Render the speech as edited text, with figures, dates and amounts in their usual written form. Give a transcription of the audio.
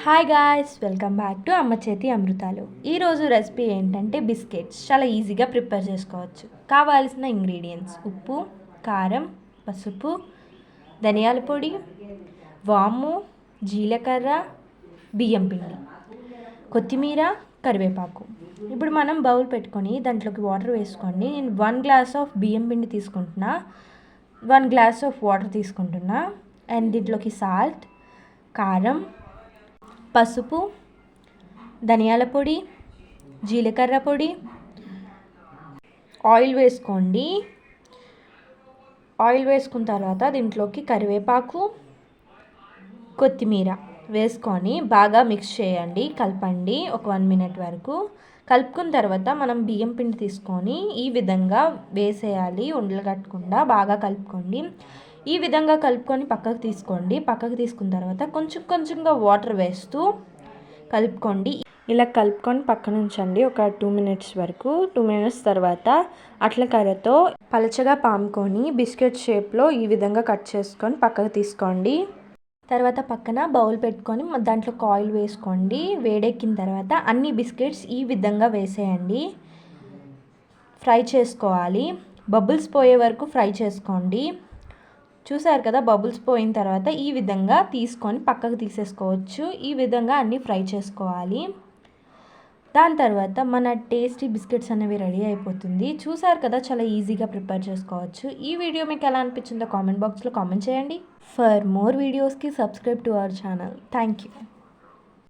Hi guys, welcome back to అమ్మ చేతి అమృతాలు. ఈరోజు రెసిపీ ఏంటంటే బిస్కెట్స్. చాలా ఈజీగా ప్రిపేర్ చేసుకోవచ్చు. కావాల్సిన ఇంగ్రీడియంట్స్: ఉప్పు, కారం, పసుపు, ధనియాల పొడి, వాము, జీలకర్ర, బియ్యం పిండి, కొత్తిమీర, కరివేపాకు. ఇప్పుడు మనం బౌల్ పెట్టుకొని దాంట్లోకి వాటర్ వేసుకోండి. నేను 1 గ్లాస్ ఆఫ్ బియ్యం పిండి తీసుకుంటున్నా, 1 గ్లాస్ ఆఫ్ వాటర్ తీసుకుంటున్నా. అండ్ దీంట్లోకి సాల్ట్, కారం, పసుపు, ధనియాల పొడి, జీలకర్ర పొడి, ఆయిల్ వేసుకోండి. ఆయిల్ వేసుకున్న తర్వాత దీంట్లోకి కరివేపాకు, కొత్తిమీర వేసుకొని బాగా మిక్స్ చేయండి, కలపండి ఒక 1 మినిట్ వరకు. కలుపుకున్న తర్వాత మనం బియ్యం పిండి తీసుకొని ఈ విధంగా వేసేయాలి, ఉండలు కట్టకుండా బాగా కలుపుకోండి. ఈ విధంగా కలుపుకొని పక్కకు తీసుకోండి. పక్కకు తీసుకున్న తర్వాత కొంచెం కొంచెంగా వాటర్ వేస్తూ కలుపుకోండి. ఇలా కలుపుకొని పక్కన ఉంచండి ఒక 2 మినిట్స్ వరకు. 2 మినిట్స్ తర్వాత అట్లకర్రతో పలచగా పాముకొని బిస్కెట్ షేప్లో ఈ విధంగా కట్ చేసుకొని పక్కకు తీసుకోండి. తర్వాత పక్కన బౌల్ పెట్టుకొని దాంట్లో ఆయిల్ వేసుకోండి. వేడెక్కిన తర్వాత అన్ని బిస్కెట్స్ ఈ విధంగా వేసేయండి. ఫ్రై చేసుకోవాలి. బబుల్స్ పోయే వరకు ఫ్రై చేసుకోండి. చూసారు కదా, బబుల్స్ పోయిన తర్వాత ఈ విధంగా తీసుకొని పక్కకు తీసేసుకోవచ్చు. ఈ విధంగా అన్నీ ఫ్రై చేసుకోవాలి. దాని తర్వాత మన టేస్టీ బిస్కెట్స్ అనేవి రెడీ అయిపోతుంది. చూసారు కదా, చాలా ఈజీగా ప్రిపేర్ చేసుకోవచ్చు. ఈ వీడియో మీకు ఎలా అనిపించిందో కామెంట్ బాక్స్లో కామెంట్ చేయండి. ఫర్ మోర్ వీడియోస్కి subscribe to our channel. Thank you.